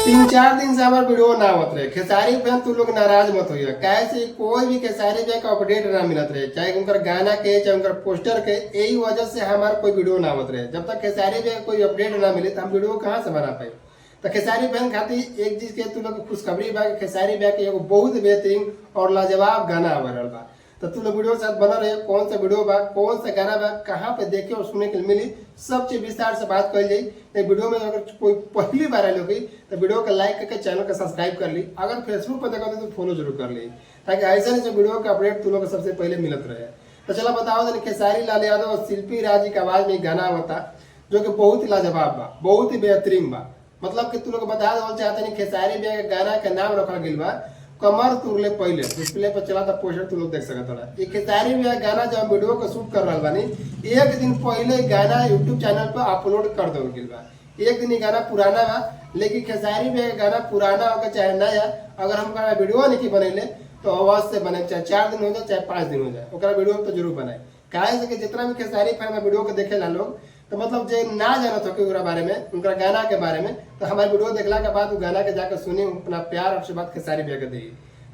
3-4 दिन से हमारे वीडियो ना आवत रहे। खेसारी फैन तू लोग नाराज मत होइए, कैसे कोई भी खेसारी भैया का अपडेट ना मिलत रहे, चाहे उनकर गाना के चाहे उनकर पोस्टर के। यही वजह से हमारा कोई वीडियो ना आवत रहे। जब तक खेसारी भैया कोई अपडेट ना मिले तो हम वीडियो कहाँ से बना पाए। तो खेसारी फैन खातिर एक चीज के तू लोग खुशखबरी बा, खेसारी भैया के एगो बहुत बेहतरीन और लाजवाब गाना आ रहल बा। तो तू लोग वीडियो के साथ बना रहे। कौन सा वीडियो बा, कौन सा गाना बा, कहाँ पे देखे और सुने के मिली, सब चीज विस्तार से बात कर जाई। एक वीडियो में अगर कोई पहली बार आए होगी तो वीडियो को लाइक करके चैनल को सब्सक्राइब कर ली। अगर फेसबुक पर देखा तो फॉलो जरूर कर ली, ताकि ऐसे नहीं वीडियो का अपडेट तू लोग को सबसे पहले मिलत रहे। तो चला बताओ, खेसारी लाल यादव और शिल्पी राज जी की आवाज में गाना होता जो कि बहुत ही लाजवाब बा, बहुत ही बेहतरीन बा। मतलब कि तू लोग बता दो चाहते नहीं, खेसारी भैया के गाना का नाम रखा गया बा कमर तुरले पहले। डिस्प्ले पर चला था पोस्टर, तू लोग देख सकता है। ये खेसारी भैया गाना जब वीडियो को शूट कर रहा बानी, एक दिन पहले गाना यूट्यूब चैनल पर अपलोड कर दो बा। एक दिन गाना पुराना बा, लेकिन खेसारी भैया गाना पुराना होकर चाहे नया, अगर हम वीडियो नहीं बनेले तो आवाज से बने, चाहे 4 दिन हो जाए चाहे 5 दिन हो जाए, ओकरा वीडियो तो जरूर बनाए। काहे से कि जितना भी खेसारी फैन वीडियो को देखे ला लोग, तो मतलब जे ना जानत हो कि बारे में, उनका गाना के बारे में, तो हमारे वीडियो देखला के बाद गाना के जाकर सुनी, अपना प्यार और आशीर्वाद खेसारी भैया के दी।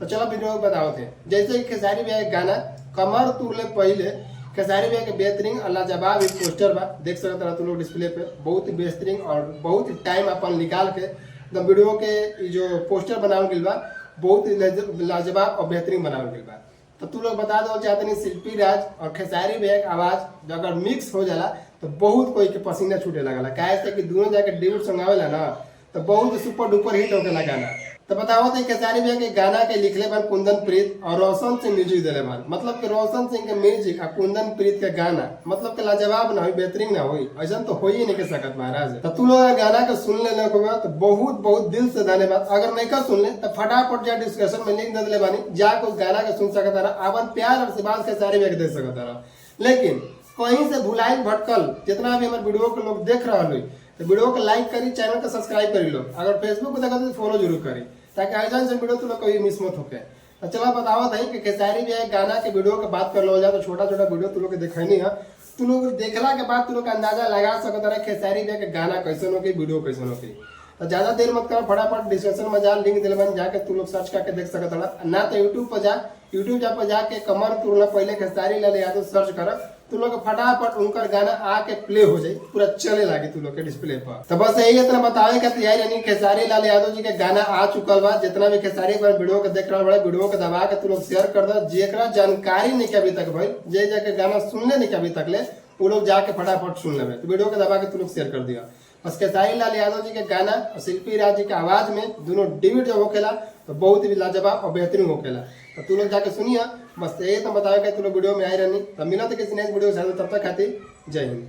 तो चलो वीडियो बताओ थे। जैसे कि खेसारी भैया गाना कमर तुरले पहले, खेसारी भैया के बेहतरीन और लाजवाब एक पोस्टर बा, देख सकते हो तुम लोग डिस्प्ले पे। बहुत ही बेहतरीन और बहुत ही टाइम अपन निकाल के वीडियो के जो पोस्टर बनावल गइल बा, बहुत ही लाजवाब और बेहतरीन बनावल गइल बा। तो तू लोग बता दो चाहते नहीं, शिल्पी राज और खेसारी भैया की आवाज अगर मिक्स हो जाला तो बहुत कोई के पसीना छूटे लगला। काहे से कि दोनों जाके ड्यूट संगावेला ना, तो बहुत सुपर डुपर हिट होके गाना। तो बताओ थे खेसारी भैया के गाना के लिखले बन कुंदन प्रीत और रोशन सिंह म्यूजिक दिले बन। मतलब कि रोशन सिंह के म्यूजिक और कुंदन प्रीत के गाना मतलब कि लाजवाब ना हुई, बेहतरीन ना हुई, ऐसा तो हो ही नहीं के सकत महाराज। तो तू लोग गाना के सुन ले तो बहुत बहुत दिल से धन्यवाद। अगर नहीं कर सुन ले तो फटाफट जा डिस्क्रिप्शन में लिंक दे दिले बानी, जाकर उस गाना के सुन सकता रहा, अपन प्यार और आशीर्वाद खेसारी भैया के दे सकता रहा। लेकिन कहीं से भुलाई भटकल जितना भी हमारे वीडियो के लोग देख रहा है तो वीडियो को लाइक करी, चैनल को सब्सक्राइब करी लो। अगर फेसबुक पे देखा तो फॉलो जरूर करी, ताकि ऐसा से वीडियो तुम लोग कभी मिस मत होके। तो चलो बताओ था कि खेसारी भैया गाना के वीडियो के बात कर लो जाए, तो छोटा छोटा वीडियो तुम लोग के दिखानी है। तुम लोग देखला के बाद तुम लोग अंदाजा लगा सकता है खेसारी भैया के गाना कैसे हो गई, वीडियो कैसे हो गई। तो ज्यादा देर मत करो, फटाफट डिस्क्रिप्शन में जा, लिंक दिल बन, जाके तुम लोग सर्च करके देख सकता है। ना तो यूट्यूब पर जा, यूट्यूब पर जाके कमर तुरला पहले खेसारी लाल यादव सर्च कर, तुम लोग फटाफट उनका गाना आके प्ले हो जाए, पूरा चले लागे तुम लोग के डिस्प्ले पर। तो बस यही इतना बतावे का तैयारी, यानी खेसारी लाल यादव जी के गाना आ चुकल बा। जितना भी खेसारी पर वीडियो के देख रहा बड़े, वीडियो के दबा के तुम लोग शेयर कर दो। जेकरा जानकारी नहीं के अभी तक भाई, जे जाके गाना सुनले नहीं के अभी तक ले, वो लोग जाके फटाफट सुन ले। तो वीडियो के दबा के तुम लोग शेयर कर दिया। बस खेसारी लाल यादव जी के गाना और शिल्पी राज जी के आवाज में दोनों डिविड जब होकेला तो बहुत ही लाजवाब और बेहतरीन होकेला। तो तू लोग जाके सुनिए। बस यही तो बताओ कि तुम लोग वीडियो में आए रहनी। तो मिला तो किसी नेक्स्ट वीडियो के साथ, तब तक खातिर जय हिंद।